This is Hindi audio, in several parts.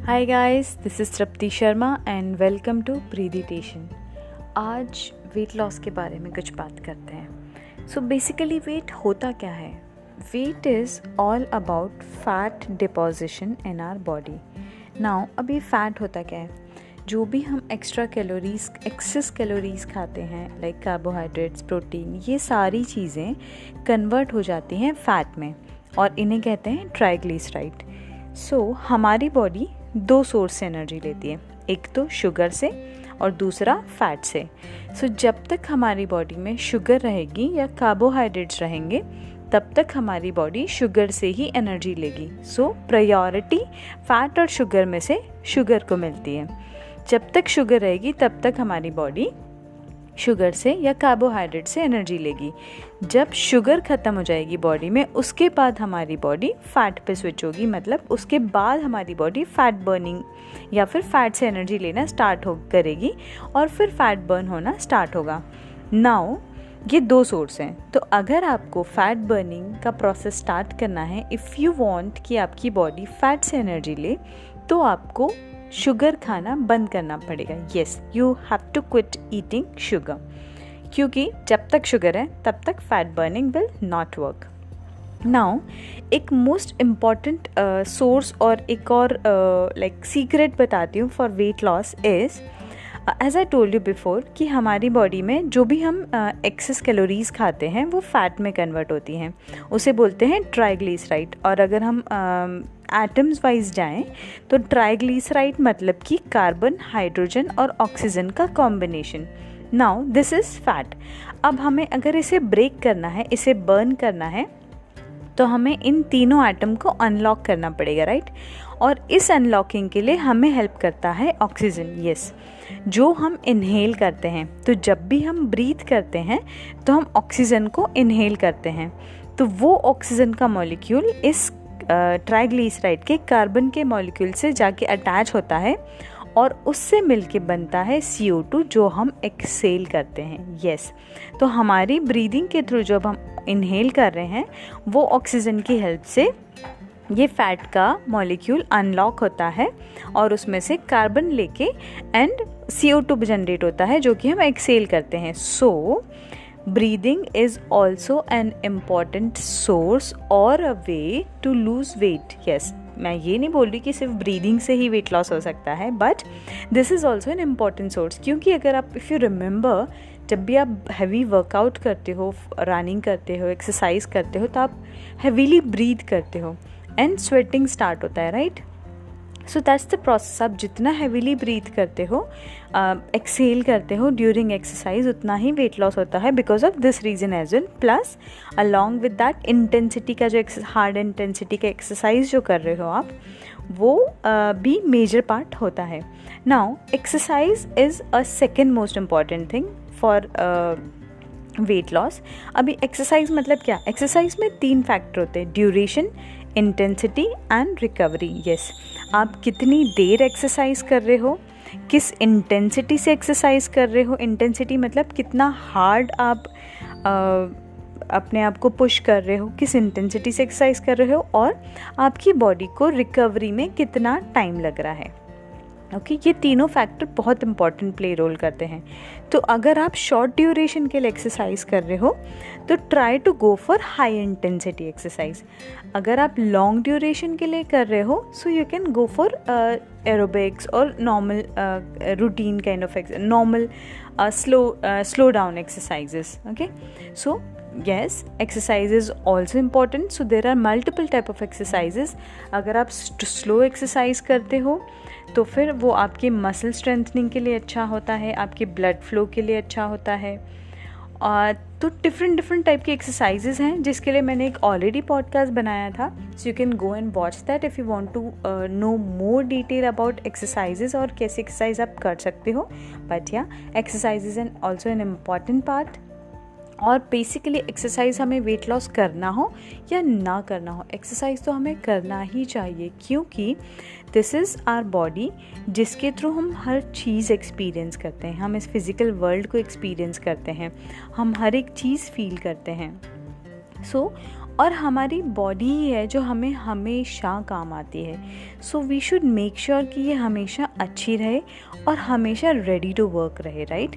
Hi guys, this is Tripti Sharma and welcome to प्रीडिटेशन। आज वेट लॉस के बारे में कुछ बात करते हैं। सो बेसिकली वेट होता क्या है? Weight is all about fat deposition in our body. Now अभी फैट होता क्या है? जो भी हम एक्सेस कैलोरीज खाते हैं लाइक कार्बोहाइड्रेट्स, प्रोटीन, ये सारी चीज़ें कन्वर्ट हो जाती हैं फैट में और इन्हें कहते हैं ट्राइग्लिसराइड। सो हमारी बॉडी दो सोर्स से एनर्जी लेती है, एक तो शुगर से और दूसरा फैट से। सो जब तक हमारी बॉडी में शुगर रहेगी या कार्बोहाइड्रेट्स रहेंगे तब तक हमारी बॉडी शुगर से ही एनर्जी लेगी। सो प्रायोरिटी फैट और शुगर में से शुगर को मिलती है। जब तक शुगर रहेगी तब तक हमारी बॉडी शुगर से या कार्बोहाइड्रेट से एनर्जी लेगी। जब शुगर ख़त्म हो जाएगी बॉडी में, उसके बाद हमारी बॉडी फैट पे स्विच होगी, मतलब उसके बाद हमारी बॉडी फैट बर्निंग या फिर फैट से एनर्जी लेना स्टार्ट करेगी और फिर फैट बर्न होना स्टार्ट होगा। नाउ ये दो सोर्स हैं, तो अगर आपको फैट बर्निंग का प्रोसेस स्टार्ट करना है, इफ़ यू वांट कि आपकी बॉडी फैट से एनर्जी ले, तो आपको शुगर खाना बंद करना पड़ेगा। Yes, you have to quit eating sugar, क्योंकि जब तक शुगर है तब तक fat burning will not work. Now एक मोस्ट इम्पॉर्टेंट सोर्स और एक और लाइक सीक्रेट बताती हूँ for weight loss is, as I told you before, कि हमारी बॉडी में जो भी हम एक्सेस कैलोरीज खाते हैं वो फैट में कन्वर्ट होती हैं, उसे बोलते हैं ट्राइग्लिसराइड। और अगर हम एटम्स वाइज जाएं तो ट्राइग्लिसराइड मतलब कि कार्बन, हाइड्रोजन और ऑक्सीजन का combination. Now this is fat. अब हमें अगर इसे ब्रेक करना है, इसे बर्न करना है, तो हमें इन तीनों एटम को अनलॉक करना पड़ेगा, राइट? और इस अनलॉकिंग के लिए हमें हेल्प करता है ऑक्सीजन। यस, जो हम इनहेल करते हैं, तो जब भी हम ब्रीथ करते हैं तो हम ऑक्सीजन को इनहेल करते हैं, तो वो ऑक्सीजन का मॉलिक्यूल इस ट्राइग्लिसराइड के कार्बन के मॉलिक्यूल से जाके अटैच होता है और उससे मिलके बनता है CO2 जो हम एक्सेल करते हैं। यस, तो हमारी ब्रीदिंग के थ्रू जब हम इनहेल कर रहे हैं वो ऑक्सीजन की हेल्प से ये फैट का मॉलिक्यूल अनलॉक होता है और उसमें से कार्बन लेके एंड CO2 जनरेट होता है जो कि हम एक्सेल करते हैं। सो breathing is also an important source or a way to lose weight. Yes, मैं ये नहीं बोल रही कि सिर्फ ब्रीदिंग से ही वेट लॉस हो सकता है, but this is also an important source. क्योंकि अगर आप, इफ़ यू रिमेंबर, जब भी आप हैवी वर्कआउट करते हो, रनिंग करते हो, एक्सरसाइज करते हो, तो आप हैवीली ब्रीथ करते हो एंड स्वेटिंग स्टार्ट होता है, right? So that's the process. आप जितना हैवीली ब्रीथ करते हो, एक्सेल करते हो ड्यूरिंग एक्सरसाइज, उतना ही वेट लॉस होता है because of this reason as well. Plus along with that intensity का जो हार्ड इंटेंसिटी का एक्सरसाइज जो कर रहे हो आप, वो भी मेजर पार्ट होता है। Now exercise is a second most important thing for weight loss. अभी एक्सरसाइज मतलब क्या? एक्सरसाइज में 3 फैक्टर होते हैं, duration, intensity and recovery. Yes, आप कितनी देर एक्सरसाइज कर रहे हो, किस इंटेंसिटी से एक्सरसाइज कर रहे हो। इंटेंसिटी मतलब कितना हार्ड आप अपने आप को पुश कर रहे हो, किस इंटेंसिटी से एक्सरसाइज कर रहे हो, और आपकी बॉडी को रिकवरी में कितना टाइम लग रहा है। ओके, ये तीनों फैक्टर बहुत इंपॉर्टेंट प्ले रोल करते हैं। तो अगर आप शॉर्ट ड्यूरेशन के लिए एक्सरसाइज कर रहे हो तो try to go for high intensity exercise. अगर आप लॉन्ग ड्यूरेशन के लिए कर रहे हो, so you can go for aerobics और normal routine kind of normal slow down exercises. Okay, so yes, exercise is also important. So there are multiple type of exercises. अगर आप स्लो एक्सरसाइज करते हो तो फिर वो आपके मसल स्ट्रेंथनिंग के लिए अच्छा होता है, आपके ब्लड फ्लो के लिए अच्छा होता है। तो डिफरेंट टाइप के एक्सरसाइजेज हैं जिसके लिए मैंने एक ऑलरेडी पॉडकास्ट बनाया था, so you can go and watch that if you want to know more detail about exercises और कैसे एक्सरसाइज आप कर सकते हो। But yeah, exercise and also an important part. और बेसिकली एक्सरसाइज हमें वेट लॉस करना हो या ना करना हो, एक्सरसाइज तो हमें करना ही चाहिए, क्योंकि दिस इज़ आवर बॉडी जिसके थ्रू हम हर चीज़ एक्सपीरियंस करते हैं, हम इस फिज़िकल वर्ल्ड को एक्सपीरियंस करते हैं, हम हर एक चीज़ फील करते हैं। सो और हमारी बॉडी ही है जो हमें हमेशा काम आती है. So we should make sure कि ये हमेशा अच्छी रहे और हमेशा रेडी टू वर्क रहे, राइट.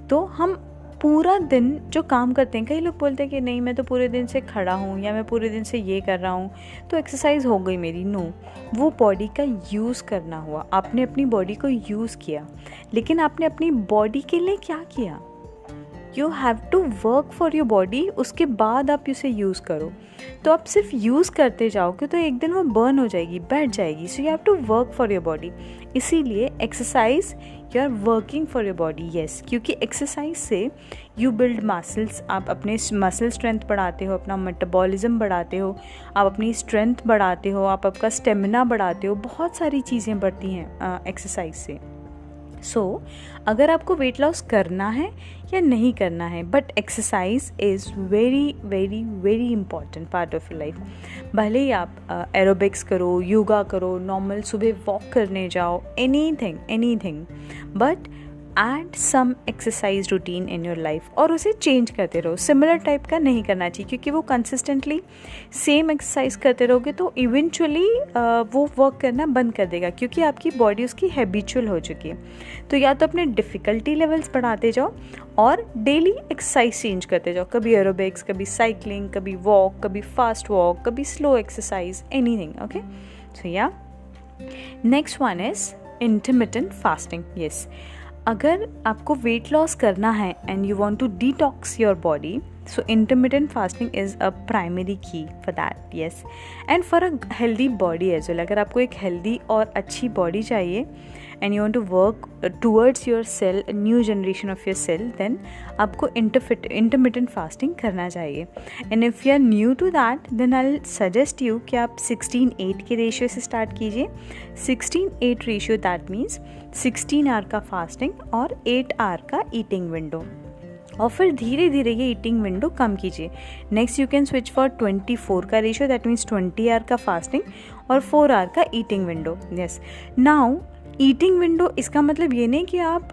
तो हम पूरा दिन जो काम करते हैं, कई लोग बोलते हैं कि नहीं मैं तो पूरे दिन से खड़ा हूँ या मैं पूरे दिन से ये कर रहा हूँ तो एक्सरसाइज हो गई मेरी. नो, वो बॉडी का यूज़ करना हुआ. आपने अपनी बॉडी को यूज़ किया, लेकिन आपने अपनी बॉडी के लिए क्या किया? You have to work for your body, उसके बाद आप उसे यूज़ करो. तो आप सिर्फ यूज़ करते जाओगे तो एक दिन वो बर्न हो जाएगी, बैठ जाएगी. So you have to work for your body. इसीलिए exercise, you are working for your body. Yes, क्योंकि एक्सरसाइज से यू बिल्ड मसल्स. आप अपने मसल स्ट्रेंथ बढ़ाते हो, अपना मेटाबॉलिज्म बढ़ाते हो, आप अपनी स्ट्रेंथ बढ़ाते हो, आप आपका स्टेमिना बढ़ाते हो. बहुत सारी चीज़ें बढ़ती हैं एक्सरसाइज से. सो अगर आपको वेट लॉस करना है या नहीं करना है, but exercise is very very very important part of your life. भले ही आप एरोबिक्स करो, योगा करो, नॉर्मल सुबह वॉक करने जाओ, anything, but add some exercise routine in your life और उसे चेंज करते रहो. सिमिलर टाइप का नहीं करना चाहिए, क्योंकि वो कंसिस्टेंटली सेम एक्सरसाइज करते रहोगे तो इवेंचुअली वो वर्क करना बंद कर देगा, क्योंकि आपकी बॉडी उसकी हैबिचुअल हो चुकी है. तो या तो अपने डिफ़िकल्टी लेवल्स बढ़ाते जाओ और डेली एक्सरसाइज चेंज करते जाओ. कभी एरोबिक्स, कभी साइकिलिंग, कभी वॉक, कभी फास्ट वॉक, कभी slow exercise, anything. Okay, so या next one is intermittent fasting. Yes, अगर आपको वेट लॉस करना है and you want to detox your body, so intermittent fasting is a primary key for that. Yes, and for a healthy body as well. अगर आपको एक हेल्दी और अच्छी बॉडी चाहिए and you want to work towards your cell, new generation of your cell, then आपको इंटरमिटेंट फास्टिंग करना चाहिए. And if you are new to that, then I will suggest you कि आप 16:8 के रेशियो से स्टार्ट कीजिए. 16:8 रेशियो, दैट मीन्स 16 आवर का फास्टिंग और 8 आवर का ईटिंग विंडो, और फिर धीरे धीरे ये ईटिंग विंडो कम कीजिए. Next you can switch for 24 का रेशियो, दैट मीन्स 20 आवर का फास्टिंग और 4 आवर का eating window. Yes, now eating window, इसका मतलब ये नहीं कि आप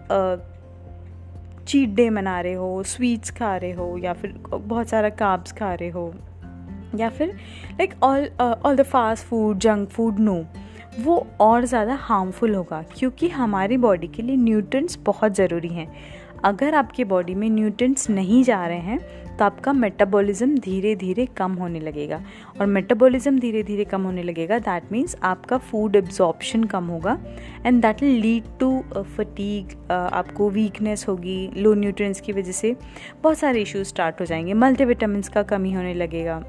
चीट डे मना रहे हो, स्वीट्स खा रहे हो, या फिर बहुत सारा कार्ब्स खा रहे हो, या फिर like all the fast food, junk food. No, वो और ज़्यादा हार्मफुल होगा, क्योंकि हमारी बॉडी के लिए न्यूट्रिएंट्स बहुत ज़रूरी हैं. अगर आपकी बॉडी में न्यूट्रिएंट्स नहीं जा रहे हैं तो आपका मेटाबॉलिज्म धीरे धीरे कम होने लगेगा, और मेटाबॉलिज्म धीरे धीरे कम होने लगेगा, दैट मीन्स आपका फूड एब्जॉर्प्शन कम होगा and that will lead to fatigue. आपको वीकनेस होगी, लो न्यूट्रिएंट्स की वजह से बहुत सारे इश्यूज स्टार्ट हो जाएंगे. मल्टीविटामिन्स का कमी होने लगेगा,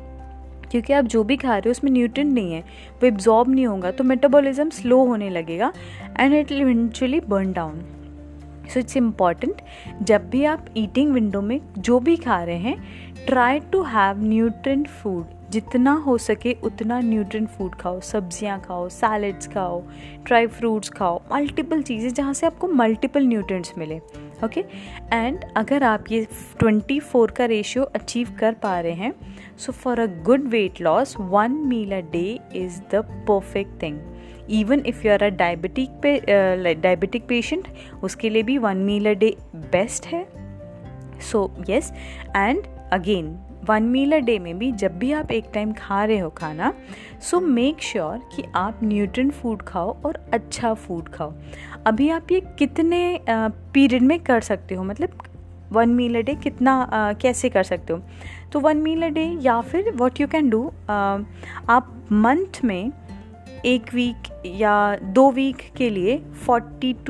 क्योंकि आप जो भी खा रहे हो उसमें न्यूट्रिएंट नहीं है, वो एब्जॉर्ब नहीं होगा, तो मेटाबॉलिज्म स्लो होने लगेगा and it will eventually burn down. So it's important, जब भी आप ईटिंग विंडो में जो भी खा रहे हैं, try to have nutrient food. जितना हो सके उतना न्यूट्रिएंट फूड खाओ. सब्जियां खाओ, सैलड्स खाओ, ड्राई फ्रूट्स खाओ, मल्टीपल चीज़ें जहाँ से आपको मल्टीपल न्यूट्रिएंट्स मिले. ओके, एंड अगर आप ये 24 का रेशियो अचीव कर पा रहे हैं, so for a good weight loss 1 meal a day is the perfect thing. Even if you are a diabetic patient, उसके लिए भी 1 मील अ डे बेस्ट है. So yes, and again 1 meal a day में भी जब भी आप एक टाइम खा रहे हो खाना, सो मेक श्योर कि आप न्यूट्रिएंट फूड खाओ और अच्छा फूड खाओ. अभी आप ये कितने पीरियड में कर सकते हो, मतलब 1 मील अ डे कितना कैसे कर सकते हो? तो 1 मील अ डे, या फिर व्हाट यू कैन डू, आप मंथ में 1 वीक या 2 वीक के लिए 48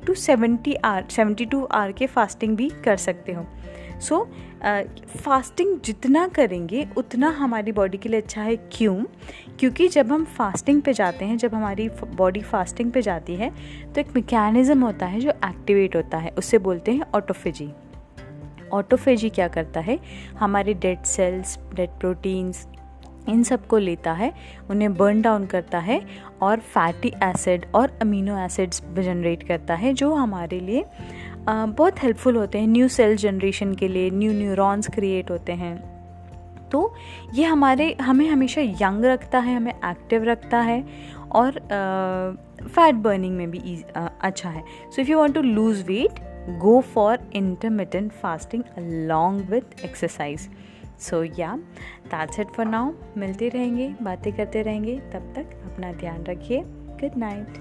to 72 आवर के फास्टिंग भी कर सकते हो. सो फास्टिंग जितना करेंगे उतना हमारी बॉडी के लिए अच्छा है. क्यों? क्योंकि जब हम फास्टिंग पे जाते हैं, जब हमारी बॉडी फास्टिंग पे जाती है, तो एक मैकेनिज़्म होता है जो एक्टिवेट होता है, उससे बोलते हैं ऑटोफेजी. ऑटोफेजी क्या करता है? हमारे डेड सेल्स, डेड प्रोटीन्स, इन सब को लेता है, उन्हें बर्न डाउन करता है और फैटी एसिड और अमीनो एसिड्स जनरेट करता है, जो हमारे लिए बहुत हेल्पफुल होते हैं. न्यू सेल जनरेशन के लिए न्यू न्यूरॉन्स क्रिएट होते हैं. तो ये हमें हमेशा यंग रखता है, हमें एक्टिव रखता है, और फैट बर्निंग में भी अच्छा है. So if you want to lose weight, go for intermittent fasting along with exercise. So yeah that's it for now. मिलते रहेंगे, बातें करते रहेंगे, तब तक अपना ध्यान रखिए। Good night.